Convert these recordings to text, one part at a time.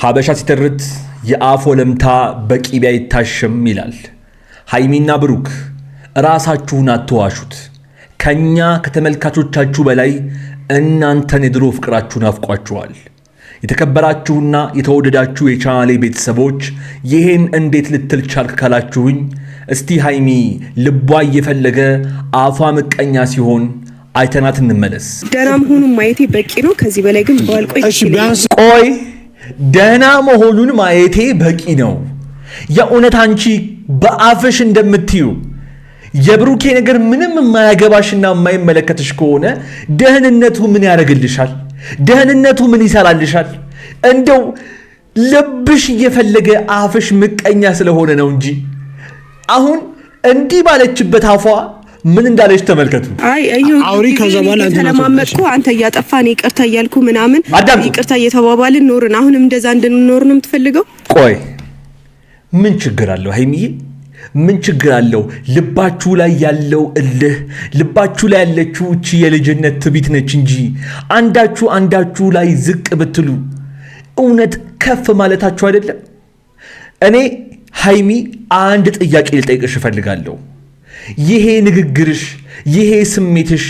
ሀበሻ ሲተርት የአፍ ወለምታ በቂቤ አይታሽም ይላል። ሃይሚና ብሩክ ራሳችሁን አትዋሹት። ከኛ ከተመልካቾቻችሁ በላይ እናንተን የድሮ ፍቅራችሁን አፍቋችኋል። የተከበራችሁና የተወደዳችሁ የቻናሌ ቤተሰቦች ይሄን እንዴት ልትል ቻልክ ካላችሁኝ፣ እስቲ ሃይሚ ልቧ እየፈለገ አፏ ምቀኛ ሲሆን አይተናት እንመለስ። ደህና መሆኑን ማየቴ በቂ ነው። ከዚህ በላይ ግን ባልቆይ ቆይ ደህና መሆኑን ማየቴ በቂ ነው። የእውነት አንቺ በአፍሽ እንደምትዩ የብሩኬ ነገር ምንም የማያገባሽና የማይመለከትሽ ከሆነ ደህንነቱ ምን ያደርግልሻል? ደህንነቱ ምን ይሰራልሻል? እንደው ልብሽ እየፈለገ አፍሽ ምቀኛ ስለሆነ ነው እንጂ አሁን እንዲህ ባለችበት አፏ ምን እንዳለች ተመልከቱ። አውሪ ከዛ በኋላ ተለማመጥኩ። አንተ እያጠፋን ይቅርታ እያልኩ ምናምን ይቅርታ እየተባባልን ኖርን። አሁንም እንደዛ እንድንኖር ነው የምትፈልገው? ቆይ ምን ችግር አለው ሃይሚዬ? ምን ችግር አለው? ልባችሁ ላይ ያለው እልህ፣ ልባችሁ ላይ ያለችው እቺ የልጅነት ትቢት ነች እንጂ አንዳችሁ ላይ ዝቅ ብትሉ እውነት ከፍ ማለታችሁ አይደለም። እኔ ሃይሚ አንድ ጥያቄ ልጠይቅሽ እፈልጋለሁ። ይሄ ንግግርሽ፣ ይሄ ስሜትሽ፣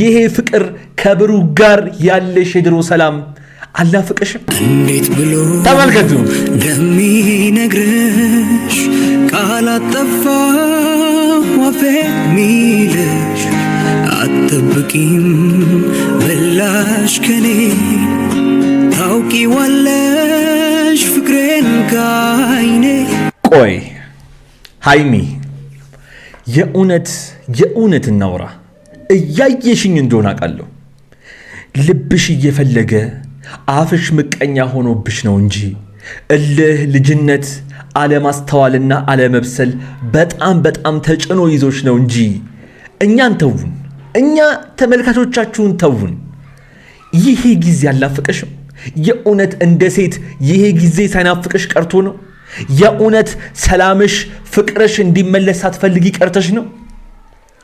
ይሄ ፍቅር ከብሩክ ጋር ያለሽ የድሮ ሰላም አላፍቅሽም? እንዴት ብሎ ተመልከቱ እንደሚነግርሽ ቃላጠፋ ወፌ ሚልሽ አትጠብቂም ምላሽ ከኔ ታውቂዋለሽ ፍቅሬን ካይኔ። ቆይ ሃይሚ የእውነት እናውራ። እያየሽኝ እንደሆነ አውቃለሁ። ልብሽ እየፈለገ አፍሽ ምቀኛ ሆኖብሽ ነው እንጂ እልህ፣ ልጅነት፣ አለማስተዋልና አለመብሰል በጣም ተጭኖ ይዞሽ ነው እንጂ እኛን ተውን፣ እኛ ተመልካቾቻችሁን ተውን። ይሄ ጊዜ አላፍቅሽም? የእውነት እንደ ሴት ይሄ ጊዜ ሳይናፍቅሽ ቀርቶ ነው? የእውነት ሰላምሽ፣ ፍቅርሽ እንዲመለስ ሳትፈልጊ ቀርተሽ ነው?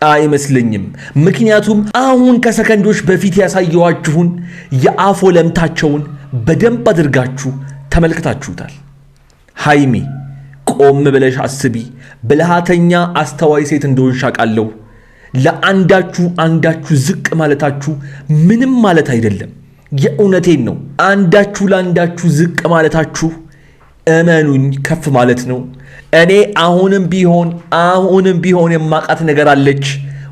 አይመስለኝም። ምክንያቱም አሁን ከሰከንዶች በፊት ያሳየዋችሁን የአፍ ወለምታቸውን በደንብ አድርጋችሁ ተመልክታችሁታል። ሃይሚ ቆም ብለሽ አስቢ። ብልሃተኛ አስተዋይ ሴት እንደሆንሽ አውቃለሁ። አንዳችሁ ዝቅ ማለታችሁ ምንም ማለት አይደለም። የእውነቴን ነው። አንዳችሁ ለአንዳችሁ ዝቅ ማለታችሁ እመኑኝ ከፍ ማለት ነው። እኔ አሁንም ቢሆን የማቃት ነገር አለች።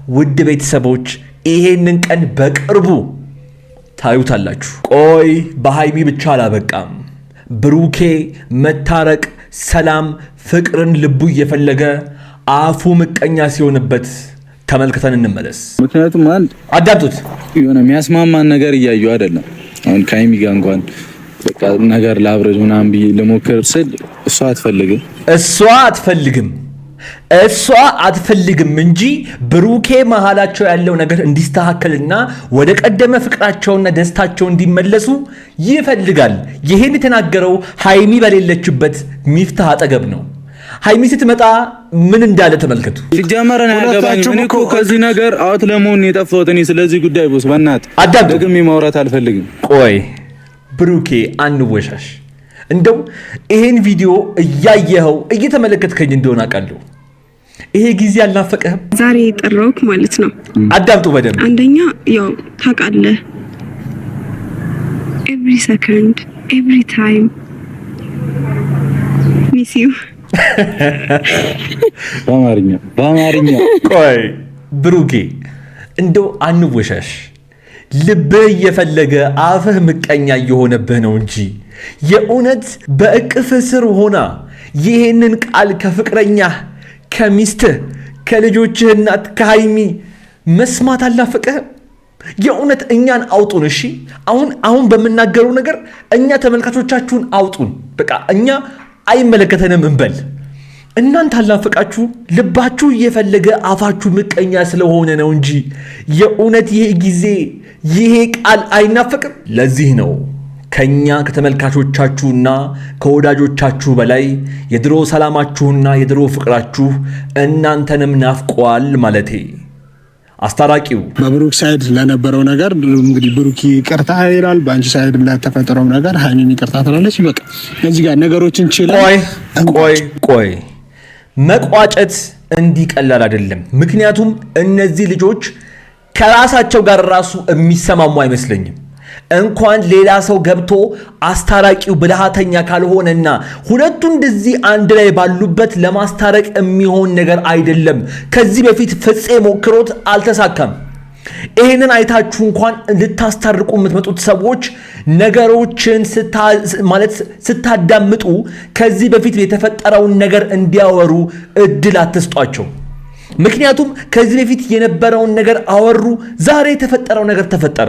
ውድ ቤተሰቦች ይሄንን ቀን በቅርቡ ታዩታላችሁ። ቆይ በሃይሚ ብቻ አላበቃም። ብሩኬ መታረቅ፣ ሰላም፣ ፍቅርን ልቡ እየፈለገ አፉ ምቀኛ ሲሆንበት ተመልክተን እንመለስ። ምክንያቱም አንድ አዳምጡት፣ የሆነ የሚያስማማን ነገር እያዩ አይደለም። አሁን ከሃይሚ ጋር እንኳን በቃ ነገር ላብረጅ ምናምን ብዬ ለሞከር ስል እሷ አትፈልግም እንጂ ብሩኬ መሃላቸው ያለው ነገር እንዲስተካከልና ወደ ቀደመ ፍቅራቸውና ደስታቸው እንዲመለሱ ይፈልጋል። ይሄን የተናገረው ሃይሚ በሌለችበት ሚፍታህ አጠገብ ነው። ሃይሚ ስትመጣ ምን እንዳለ ተመልከቱ። ሲጀመረን ያገባኝ እኮ ከዚህ ነገር አውት ለመሆን የጠፋሁት እኔ። ስለዚህ ጉዳይ ቦስ በእናትህ ደግሜ ማውራት አልፈልግም። ቆይ ብሩኬ አንወሻሽ። እንደው ይሄን ቪዲዮ እያየኸው እየተመለከትከኝ እንደሆነ አውቃለሁ። ይሄ ጊዜ አልናፈቀህም? ዛሬ የጠራሁት ማለት ነው። አዳምጡ በደንብ። አንደኛ ያው ታውቃለህ፣ ኤቭሪ ሰከንድ ኤቭሪ ታይም ሚስ ዩ። በአማርኛ ቆይ ብሩኬ እንደው አንወሻሽ። ልብህ እየፈለገ አፍህ ምቀኛ እየሆነብህ ነው እንጂ የእውነት በእቅፍህ ስር ሆና ይሄንን ቃል ከፍቅረኛህ፣ ከሚስትህ፣ ከልጆችህ እናት ከሃይሚ መስማት አላፈቀህም? የእውነት እኛን አውጡን። እሺ አሁን በምናገረው ነገር እኛ ተመልካቾቻችሁን አውጡን። በቃ እኛ አይመለከተንም እንበል። እናንተ አላፈቃችሁ? ልባችሁ እየፈለገ አፋችሁ ምቀኛ ስለሆነ ነው እንጂ የእውነት ይሄ ጊዜ ይሄ ቃል አይናፈቅም። ለዚህ ነው ከኛ ከተመልካቾቻችሁና ከወዳጆቻችሁ በላይ የድሮ ሰላማችሁና የድሮ ፍቅራችሁ እናንተንም ናፍቋል ማለቴ። አስታራቂው በብሩክ ሳይድ ለነበረው ነገር እንግዲህ ብሩክ ይቅርታ ይላል፣ በአንቺ ሳይድ ለተፈጠረው ነገር ሃይሚን ይቅርታ ትላለች። በቃ እዚህ ጋር ነገሮችን ቆይ መቋጨት እንዲቀላል አይደለም። ምክንያቱም እነዚህ ልጆች ከራሳቸው ጋር ራሱ የሚሰማሙ አይመስለኝም። እንኳን ሌላ ሰው ገብቶ አስታራቂው ብልሃተኛ ካልሆነና ሁለቱ እንደዚህ አንድ ላይ ባሉበት ለማስታረቅ የሚሆን ነገር አይደለም። ከዚህ በፊት ፍፄ ሞክሮት አልተሳካም። ይሄንን አይታችሁ እንኳን ልታስታርቁ የምትመጡት ሰዎች ነገሮችን ስታዳምጡ ከዚህ በፊት የተፈጠረውን ነገር እንዲያወሩ እድል አትስጧቸው። ምክንያቱም ከዚህ በፊት የነበረውን ነገር አወሩ፣ ዛሬ የተፈጠረው ነገር ተፈጠረ።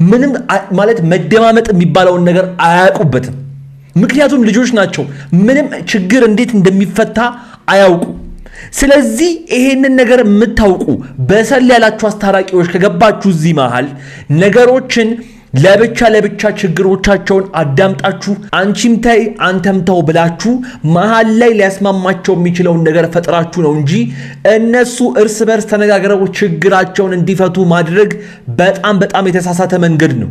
ምንም መደማመጥ የሚባለውን ነገር አያውቁበትም። ምክንያቱም ልጆች ናቸው። ምንም ችግር እንዴት እንደሚፈታ አያውቁ። ስለዚህ ይሄንን ነገር የምታውቁ በሰል ያላችሁ አስታራቂዎች ከገባችሁ እዚህ መሃል ነገሮችን ለብቻ ችግሮቻቸውን አዳምጣችሁ አንቺም ታይ አንተም ተው ብላችሁ መሃል ላይ ሊያስማማቸው የሚችለውን ነገር ፈጥራችሁ ነው እንጂ እነሱ እርስ በርስ ተነጋግረው ችግራቸውን እንዲፈቱ ማድረግ በጣም የተሳሳተ መንገድ ነው።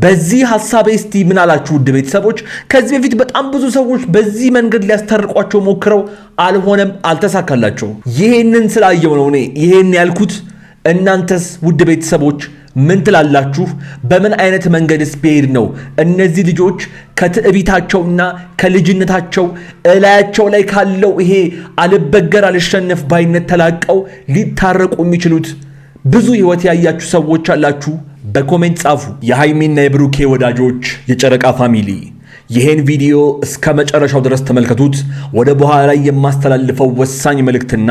በዚህ ሐሳብ እስቲ ምን አላችሁ ውድ ቤተሰቦች? ከዚህ በፊት በጣም ብዙ ሰዎች በዚህ መንገድ ሊያስታርቋቸው ሞክረው አልሆነም፣ አልተሳካላቸው። ይሄንን ስላየው ነው እኔ ይሄን ያልኩት። እናንተስ ውድ ቤተሰቦች ምን ትላላችሁ? በምን አይነት መንገድስ ቢሄድ ነው እነዚህ ልጆች ከትዕቢታቸውና ከልጅነታቸው እላያቸው ላይ ካለው ይሄ አልበገር አልሸነፍ ባይነት ተላቀው ሊታረቁ የሚችሉት? ብዙ ህይወት ያያችሁ ሰዎች አላችሁ፣ በኮሜንት ጻፉ። የሃይሚና የብሩኬ ወዳጆች፣ የጨረቃ ፋሚሊ ይሄን ቪዲዮ እስከ መጨረሻው ድረስ ተመልከቱት። ወደ በኋላ ላይ የማስተላልፈው ወሳኝ መልእክትና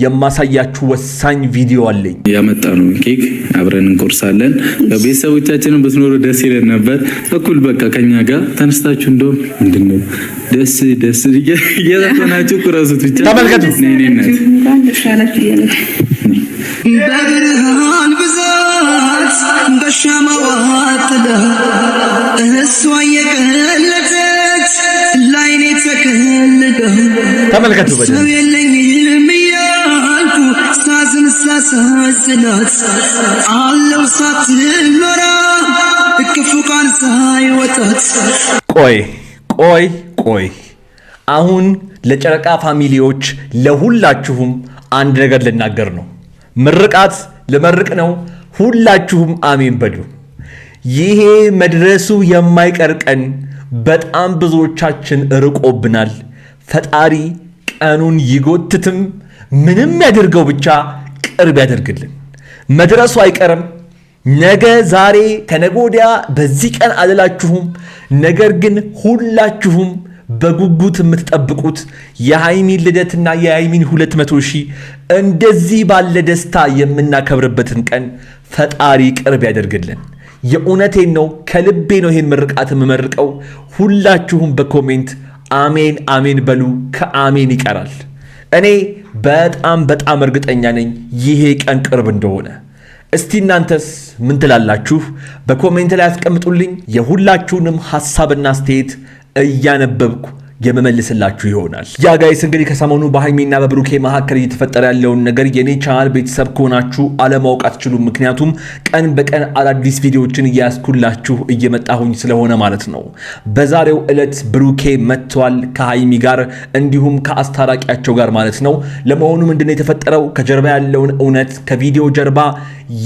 የማሳያችሁ ወሳኝ ቪዲዮ አለኝ። ያመጣነው ኬክ አብረን እንቆርሳለን። ቤተሰቦቻችንን ብትኖሩ ደስ ይለን ነበር። እኩል በቃ ከኛ ጋር ተነስታችሁ እንደውም ምንድነው ደስ እየዘፈናችሁ ቁረሱት ብቻ ተመልከቱ። በብርሃን ብዛት በሻማዋት እሷ የቀለጠች ላይኔ ተከልዳ ተመልከቱ። ሰው የለኝም እያልኩ ሳዝን ሳሳዝናት አለው ሳትኖራ እቅፉ ቃል ሳይወጣት። ቆይ አሁን ለጨረቃ ፋሚሊዎች ለሁላችሁም አንድ ነገር ልናገር ነው። ምርቃት ልመርቅ ነው። ሁላችሁም አሜን በሉ። ይሄ መድረሱ የማይቀር ቀን በጣም ብዙዎቻችን ርቆብናል። ፈጣሪ ቀኑን ይጎትትም ምንም ያድርገው ብቻ ቅርብ ያደርግልን። መድረሱ አይቀርም። ነገ ዛሬ ከነገ ወዲያ በዚህ ቀን አልላችሁም። ነገር ግን ሁላችሁም በጉጉት የምትጠብቁት የሃይሚን ልደትና የሃይሚን 200,000 እንደዚህ ባለ ደስታ የምናከብርበትን ቀን ፈጣሪ ቅርብ ያደርግልን። የእውነቴን ነው፣ ከልቤ ነው ይሄን ምርቃት የምመርቀው። ሁላችሁም በኮሜንት አሜን አሜን በሉ። ከአሜን ይቀራል። እኔ በጣም እርግጠኛ ነኝ ይሄ ቀን ቅርብ እንደሆነ። እስቲ እናንተስ ምን ትላላችሁ? በኮሜንት ላይ አስቀምጡልኝ። የሁላችሁንም ሐሳብና አስተያየት እያነበብኩ የመመልስላችሁ ይሆናል። ያ ጋይስ እንግዲህ ከሰሞኑ በሃይሚና በብሩኬ መካከል እየተፈጠረ ያለውን ነገር የኔ ቻናል ቤተሰብ ከሆናችሁ አለማወቅ አትችሉም። ምክንያቱም ቀን በቀን አዳዲስ ቪዲዮዎችን እያስኩላችሁ እየመጣሁኝ ስለሆነ ማለት ነው። በዛሬው ዕለት ብሩኬ መጥቷል ከሃይሚ ጋር እንዲሁም ከአስታራቂያቸው ጋር ማለት ነው። ለመሆኑ ምንድነው የተፈጠረው? ከጀርባ ያለውን እውነት ከቪዲዮ ጀርባ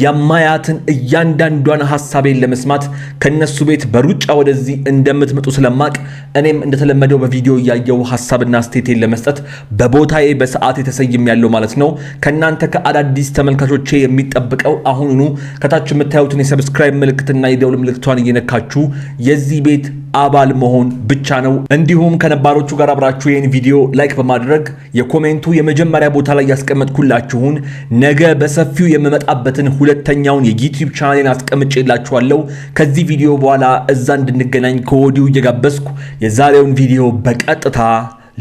የማያትን እያንዳንዷን ሐሳቤን ለመስማት ከነሱ ቤት በሩጫ ወደዚህ እንደምትመጡ ስለማቅ እኔም እንደተለመደው በቪዲዮ ያየው ሐሳብና አስተያየቴን ለመስጠት በቦታዬ በሰዓት የተሰይም ያለው ማለት ነው። ከናንተ ከአዳዲስ ተመልካቾቼ የሚጠብቀው አሁኑኑ ከታች የምታዩትን የሰብስክራይብ ምልክትና የደውል ምልክቷን እየነካችሁ የዚህ ቤት አባል መሆን ብቻ ነው። እንዲሁም ከነባሮቹ ጋር አብራችሁ ይህን ቪዲዮ ላይክ በማድረግ የኮሜንቱ የመጀመሪያ ቦታ ላይ ያስቀመጥኩላችሁን ነገ በሰፊው የምመጣበትን ሁለተኛውን የዩቲዩብ ቻናሌን አስቀምጬላችኋለሁ። ከዚህ ቪዲዮ በኋላ እዛ እንድንገናኝ ከወዲሁ እየጋበዝኩ የዛሬውን ቪዲዮ በቀጥታ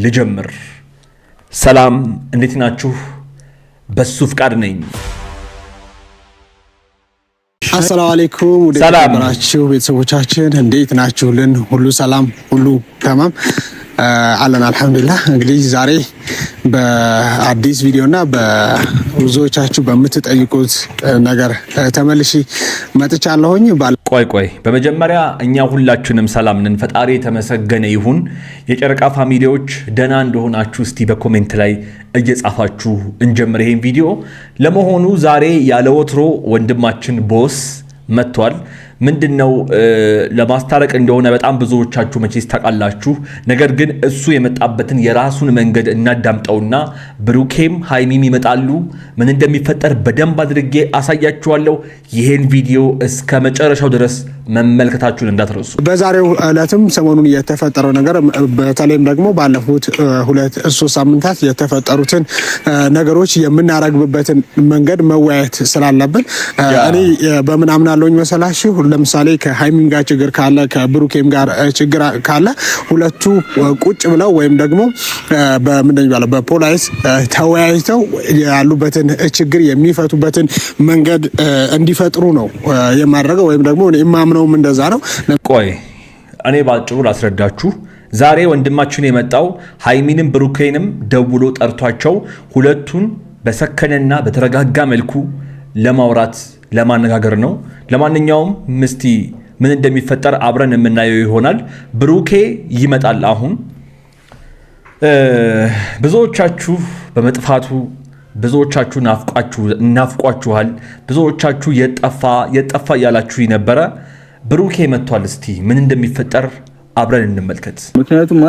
ልጀምር። ሰላም፣ እንዴት ናችሁ? በሱ ፍቃድ ነኝ። አሰላሙ አለይኩም ወደ ተባራችሁ ቤተሰቦቻችን እንዴት ናችሁልን? ሁሉ ሰላም፣ ሁሉ ተማም አለን አልሐምዱሊላህ። እንግዲህ ዛሬ በአዲስ ቪዲዮና በብዙዎቻችሁ በምትጠይቁት ነገር ተመልሼ መጥቻለሁኝ። ቆይ በመጀመሪያ እኛ ሁላችንም ሰላም ነን፣ ፈጣሪ የተመሰገነ ይሁን። የጨረቃ ፋሚሊዎች ደህና እንደሆናችሁ እስቲ በኮሜንት ላይ እየጻፋችሁ እንጀምር ይሄን ቪዲዮ። ለመሆኑ ዛሬ ያለ ወትሮ ወንድማችን ቦስ መጥቷል። ምንድነው ለማስታረቅ እንደሆነ በጣም ብዙዎቻችሁ መቼስ ታውቃላችሁ። ነገር ግን እሱ የመጣበትን የራሱን መንገድ እናዳምጠውና ብሩኬም ሃይሚም ይመጣሉ። ምን እንደሚፈጠር በደንብ አድርጌ አሳያችኋለሁ። ይሄን ቪዲዮ እስከ መጨረሻው ድረስ መመልከታችሁን እንዳትረሱ። በዛሬው ዕለትም ሰሞኑን የተፈጠረው ነገር በተለይም ደግሞ ባለፉት 2-3 ሳምንታት የተፈጠሩትን ነገሮች የምናረግብበትን መንገድ መወያየት ስላለብን እኔ በምን አምናለሁኝ መሰላችሁ? ለምሳሌ ከሃይሚም ጋር ችግር ካለ ከብሩኬም ጋር ችግር ካለ ሁለቱ ቁጭ ብለው ወይም ደግሞ በፖላይስ ተወያይተው ያሉበትን ችግር የሚፈቱበትን መንገድ እንዲፈጥሩ ነው የማድረገው ወይም ደግሞ የማምነውም እንደዛ ነው። ቆይ እኔ ባጭሩ ላስረዳችሁ። ዛሬ ወንድማችን የመጣው ሃይሚንም ብሩኬንም ደውሎ ጠርቷቸው ሁለቱን በሰከነና በተረጋጋ መልኩ ለማውራት ለማነጋገር ነው። ለማንኛውም ምስቲ ምን እንደሚፈጠር አብረን የምናየው ይሆናል። ብሩኬ ይመጣል። አሁን ብዙዎቻችሁ በመጥፋቱ ብዙዎቻችሁ ናፍቋችኋል። ብዙዎቻችሁ የጠፋ እያላችሁ ነበረ። ብሩኬ መጥቷል። እስቲ ምን እንደሚፈጠር አብረን እንመልከት። ምክንያቱም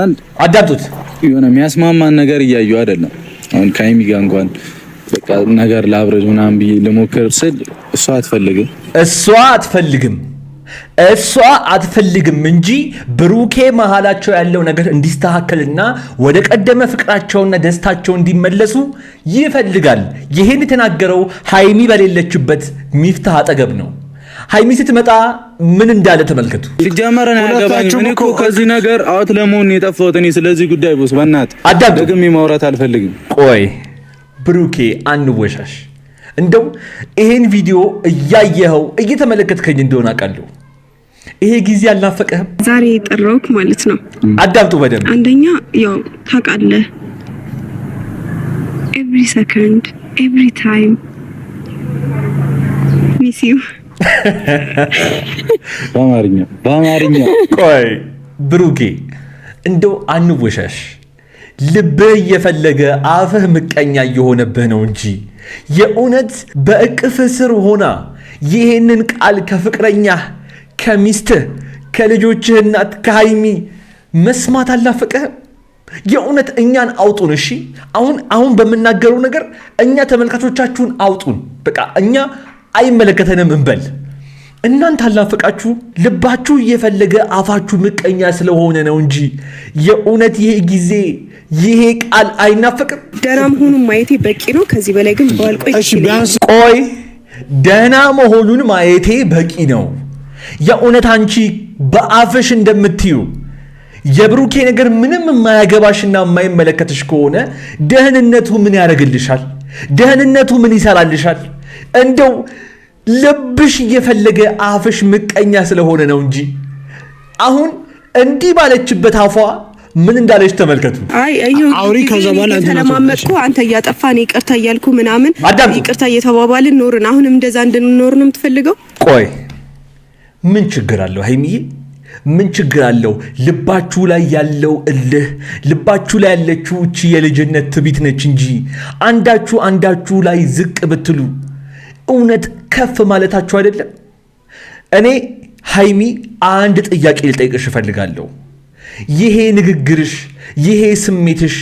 አዳምጡት። የሆነ የሚያስማማን ነገር እያዩ አይደለም። አሁን ከሃይሚ ጋር እንኳን በቃ ነገር ላብረድ ምናምን ብዬ ልሞክር ስል እሷ አትፈልግም እንጂ ብሩኬ መሃላቸው ያለው ነገር እንዲስተካከልና ወደ ቀደመ ፍቅራቸውና ደስታቸው እንዲመለሱ ይፈልጋል። ይሄን የተናገረው ሃይሚ በሌለችበት ሚፍታህ አጠገብ ነው። ሃይሚ ስትመጣ ምን እንዳለ ተመልከቱ። ሲጀመረን ያገባኝ እኔ እኮ ከዚህ ነገር አውት ለመሆን የጠፋሁት እኔ ስለዚህ ጉዳይ ቦስ በእናትህ ደግሜ ማውራት አልፈልግም። ቆይ ብሩኬ አንወሻሽ። እንደው ይሄን ቪዲዮ እያየኸው እየተመለከትከኝ እንደሆነ አውቃለሁ። ይሄ ጊዜ አልናፈቀህም? ዛሬ የጠራሁት ማለት ነው። አዳምጡ በደንብ። አንደኛ ያው ታውቃለህ ኤቭሪ ሰከንድ ኤቭሪ ታይም ሚስ ዩ በአማርኛ ቆይ ብሩኬ እንደው አንወሻሽ። ልብህ እየፈለገ አፍህ ምቀኛ እየሆነብህ ነው እንጂ የእውነት በእቅፍህ ስር ሆና ይህንን ቃል ከፍቅረኛህ ከሚስትህ ከልጆችህ እናት ከሃይሚ መስማት አላፈቀህም? የእውነት እኛን አውጡን። እሺ አሁን በምናገረው ነገር እኛ ተመልካቾቻችሁን አውጡን። በቃ እኛ አይመለከተንም እንበል። እናንተ አላፈቃችሁ? ልባችሁ እየፈለገ አፋችሁ ምቀኛ ስለሆነ ነው እንጂ የእውነት ይሄ ጊዜ ይሄ ቃል አይናፈቅም? ደህና መሆኑን ማየቴ በቂ ነው። ከዚህ በላይ ግን ባልቆይ ቆይ ደህና መሆኑን ማየቴ በቂ ነው። የእውነት አንቺ በአፍሽ እንደምትዩ የብሩኬ ነገር ምንም የማያገባሽና የማይመለከትሽ ከሆነ ደህንነቱ ምን ያደርግልሻል? ደህንነቱ ምን ይሰራልሻል? እንደው ልብሽ እየፈለገ አፍሽ ምቀኛ ስለሆነ ነው እንጂ አሁን እንዲህ ባለችበት አፏ ምን እንዳለች ተመልከቱ። አውሪ ከዛ በኋላ ተለማመጥኩ። አንተ እያጠፋ እኔ ይቅርታ እያልኩ ምናምን ይቅርታ እየተባባልን ኖርን። አሁንም እንደዛ እንድንኖር ነው የምትፈልገው? ቆይ ምን ችግር አለው ሃይሚዬ? ምን ችግር አለው? ልባችሁ ላይ ያለው እልህ፣ ልባችሁ ላይ ያለችው እቺ የልጅነት ትቢት ነች እንጂ አንዳችሁ ላይ ዝቅ ብትሉ እውነት ከፍ ማለታችሁ አይደለም። እኔ ሃይሚ አንድ ጥያቄ ልጠይቅሽ እፈልጋለሁ። ይሄ ንግግርሽ፣ ይሄ ስሜትሽ፣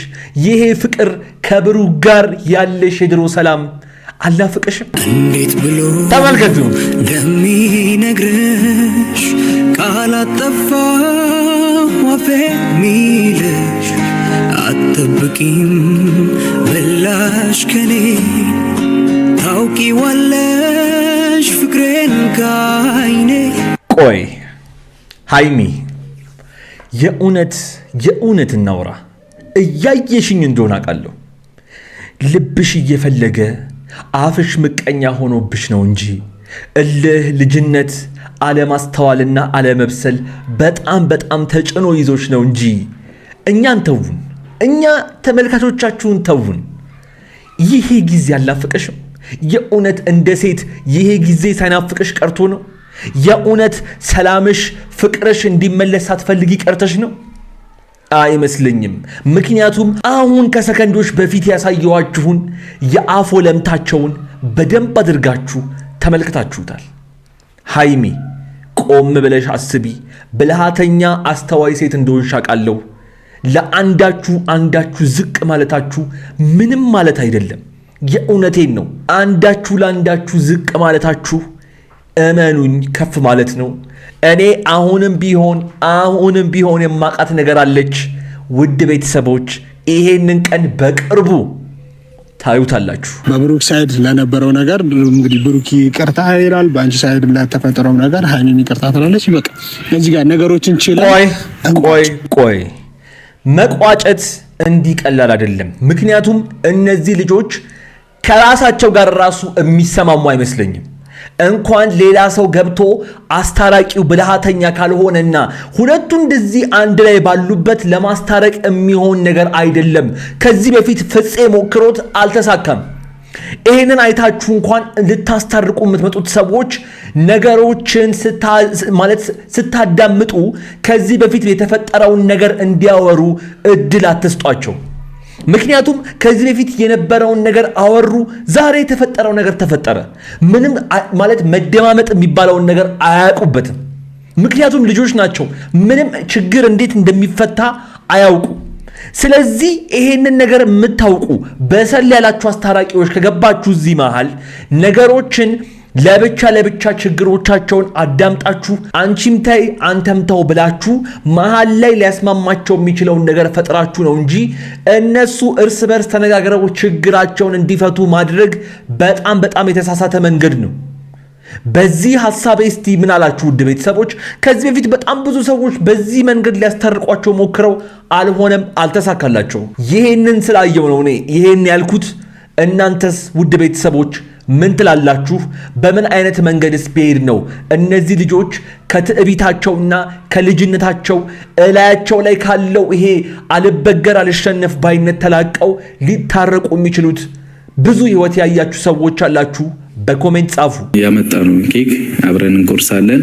ይሄ ፍቅር ከብሩክ ጋር ያለሽ የድሮ ሰላም አላፍቅሽም? እንዴት ብሎ ተመልከቱ። እንደሚነግርሽ ቃል አጠፋ አፌ ሚልሽ አትጠብቂም ምላሽ ከኔ ታውቂዋለሽ ፍቅሬን ካይኔ። ቆይ ሃይሚ የእውነት እናውራ። እያየሽኝ እንደሆነ አውቃለሁ። ልብሽ እየፈለገ አፍሽ ምቀኛ ሆኖብሽ ነው እንጂ እልህ፣ ልጅነት፣ አለማስተዋልና አለመብሰል በጣም ተጭኖ ይዞሽ ነው እንጂ እኛን ተውን፣ እኛ ተመልካቾቻችሁን ተውን። ይሄ ጊዜ አላፈቀሽም? የእውነት እንደ ሴት ይሄ ጊዜ ሳይናፍቅሽ ቀርቶ ነው? የእውነት ሰላምሽ ፍቅርሽ እንዲመለስ ሳትፈልጊ ቀርተሽ ነው? አይመስለኝም። ምክንያቱም አሁን ከሰከንዶች በፊት ያሳየዋችሁን የአፍ ወለምታቸውን በደንብ አድርጋችሁ ተመልክታችሁታል። ሃይሚ ቆም ብለሽ አስቢ። ብልሃተኛ አስተዋይ ሴት እንደሆንሽ አውቃለሁ። አንዳችሁ ዝቅ ማለታችሁ ምንም ማለት አይደለም። የእውነቴን ነው። አንዳችሁ ለአንዳችሁ ዝቅ ማለታችሁ እመኑኝ ከፍ ማለት ነው። እኔ አሁንም ቢሆን የማቃት ነገር አለች። ውድ ቤተሰቦች ይሄንን ቀን በቅርቡ ታዩታላችሁ። በብሩክ ሳይድ ለነበረው ነገር እንግዲህ ብሩክ ይቅርታ ይላል፣ በአንቺ ሳይድ ለተፈጠረው ነገር ሃይሚን ይቅርታ ትላለች። በቃ እዚህ ጋር ነገሮችን ቆይ መቋጨት እንዲቀላል አይደለም። ምክንያቱም እነዚህ ልጆች ከራሳቸው ጋር ራሱ የሚሰማሙ አይመስለኝም። እንኳን ሌላ ሰው ገብቶ አስታራቂው ብልሃተኛ ካልሆነና ሁለቱ እንደዚህ አንድ ላይ ባሉበት ለማስታረቅ የሚሆን ነገር አይደለም። ከዚህ በፊት ፍፄ ሞክሮት አልተሳካም። ይሄንን አይታችሁ እንኳን ልታስታርቁ የምትመጡት ሰዎች ነገሮችን ስታዳምጡ ከዚህ በፊት የተፈጠረውን ነገር እንዲያወሩ እድል አትስጧቸው። ምክንያቱም ከዚህ በፊት የነበረውን ነገር አወሩ፣ ዛሬ የተፈጠረው ነገር ተፈጠረ። ምንም መደማመጥ የሚባለውን ነገር አያውቁበትም። ምክንያቱም ልጆች ናቸው። ምንም ችግር እንዴት እንደሚፈታ አያውቁ። ስለዚህ ይሄንን ነገር የምታውቁ በሰል ያላችሁ አስታራቂዎች ከገባችሁ እዚህ መሃል ነገሮችን ለብቻ ችግሮቻቸውን አዳምጣችሁ አንቺም ተይ አንተም ተው ብላችሁ መሃል ላይ ሊያስማማቸው የሚችለውን ነገር ፈጥራችሁ ነው እንጂ እነሱ እርስ በርስ ተነጋግረው ችግራቸውን እንዲፈቱ ማድረግ በጣም የተሳሳተ መንገድ ነው። በዚህ ሐሳብ እስቲ ምን አላችሁ ውድ ቤተሰቦች? ከዚህ በፊት በጣም ብዙ ሰዎች በዚህ መንገድ ሊያስታርቋቸው ሞክረው አልሆነም፣ አልተሳካላቸው። ይሄንን ስላየው ነው እኔ ይሄን ያልኩት። እናንተስ ውድ ቤተሰቦች ምን ትላላችሁ? በምን አይነት መንገድስ ቢሄድ ነው እነዚህ ልጆች ከትዕቢታቸውና ከልጅነታቸው እላያቸው ላይ ካለው ይሄ አልበገር አልሸነፍ ባይነት ተላቀው ሊታረቁ የሚችሉት? ብዙ ህይወት ያያችሁ ሰዎች አላችሁ፣ በኮሜንት ጻፉ። ያመጣነው ኬክ አብረን እንቆርሳለን።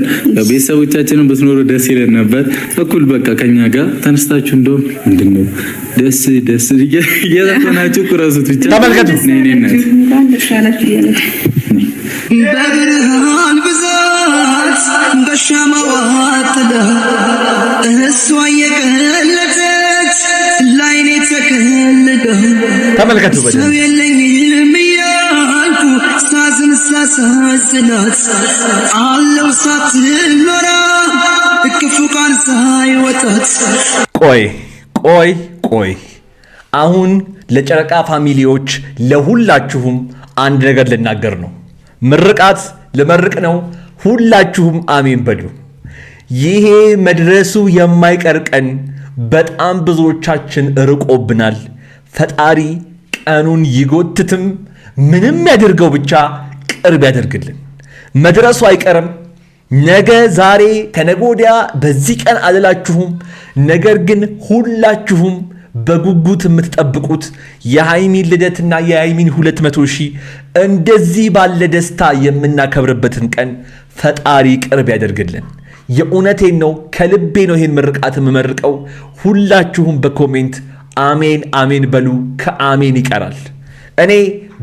ቤተሰቦቻችንን ብትኖሩ ደስ ይለን ነበር። እኩል በቃ ከኛ ጋር ተነስታችሁ እንደውም ምንድነው ደስ እየዘፈናችሁ ቁረሱት ብቻ ተመልከቱ። በብርሃን ብዛት በሻማዋ ጥላ እሷ የቀለጠች ላይኔ ተከልጋ ተመልከቱ። ሰው የለኝም እያልኩ ሳዝን ሳሳዝናት አለው ሳትኖራ እቅፉ ቃል ሳይወጣት። ቆይ አሁን ለጨረቃ ፋሚሊዎች ለሁላችሁም አንድ ነገር ልናገር ነው። ምርቃት ልመርቅ ነው። ሁላችሁም አሜን በሉ። ይሄ መድረሱ የማይቀር ቀን በጣም ብዙዎቻችን ርቆብናል። ፈጣሪ ቀኑን ይጎትትም ምንም ያድርገው ብቻ ቅርብ ያደርግልን። መድረሱ አይቀርም። ነገ ዛሬ ከነገ ወዲያ በዚህ ቀን አልላችሁም። ነገር ግን ሁላችሁም በጉጉት የምትጠብቁት የሃይሚን ልደትና የሃይሚን 200,000 እንደዚህ ባለ ደስታ የምናከብርበትን ቀን ፈጣሪ ቅርብ ያደርግልን። የእውነቴን ነው፣ ከልቤ ነው ይሄን ምርቃት የምመርቀው። ሁላችሁም በኮሜንት አሜን በሉ። ከአሜን ይቀራል። እኔ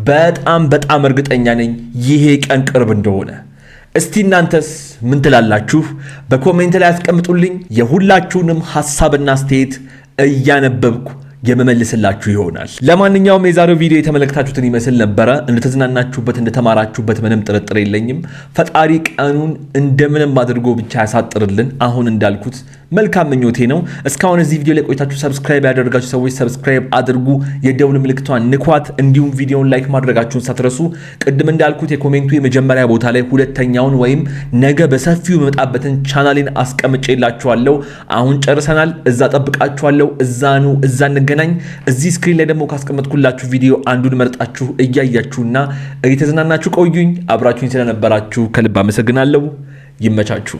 በጣም እርግጠኛ ነኝ ይሄ ቀን ቅርብ እንደሆነ። እስቲ እናንተስ ምን ትላላችሁ? በኮሜንት ላይ አስቀምጡልኝ። የሁላችሁንም ሐሳብና አስተያየት እያነበብኩ የመመልስላችሁ ይሆናል። ለማንኛውም የዛሬው ቪዲዮ የተመለከታችሁትን ይመስል ነበረ። እንደተዝናናችሁበት እንደተማራችሁበት ምንም ጥርጥር የለኝም። ፈጣሪ ቀኑን እንደምንም አድርጎ ብቻ ያሳጥርልን። አሁን እንዳልኩት መልካም ምኞቴ ነው። እስካሁን እዚህ ቪዲዮ ላይ ቆይታችሁ ሰብስክራይብ ያደረጋችሁ ሰዎች ሰብስክራይብ አድርጉ፣ የደውል ምልክቷን ንኳት፣ እንዲሁም ቪዲዮውን ላይክ ማድረጋችሁን ሳትረሱ። ቅድም እንዳልኩት የኮሜንቱ የመጀመሪያ ቦታ ላይ ሁለተኛውን ወይም ነገ በሰፊው መጣበትን ቻናሌን አስቀምጬላችኋለሁ። አሁን ጨርሰናል። እዛ ጠብቃችኋለሁ። እዛ እንገናኝ። እዚህ ስክሪን ላይ ደግሞ ካስቀመጥኩላችሁ ቪዲዮ አንዱን መርጣችሁ እያያችሁና እየተዝናናችሁ ቆዩኝ። አብራችሁኝ ስለነበራችሁ ከልብ አመሰግናለሁ። ይመቻችሁ።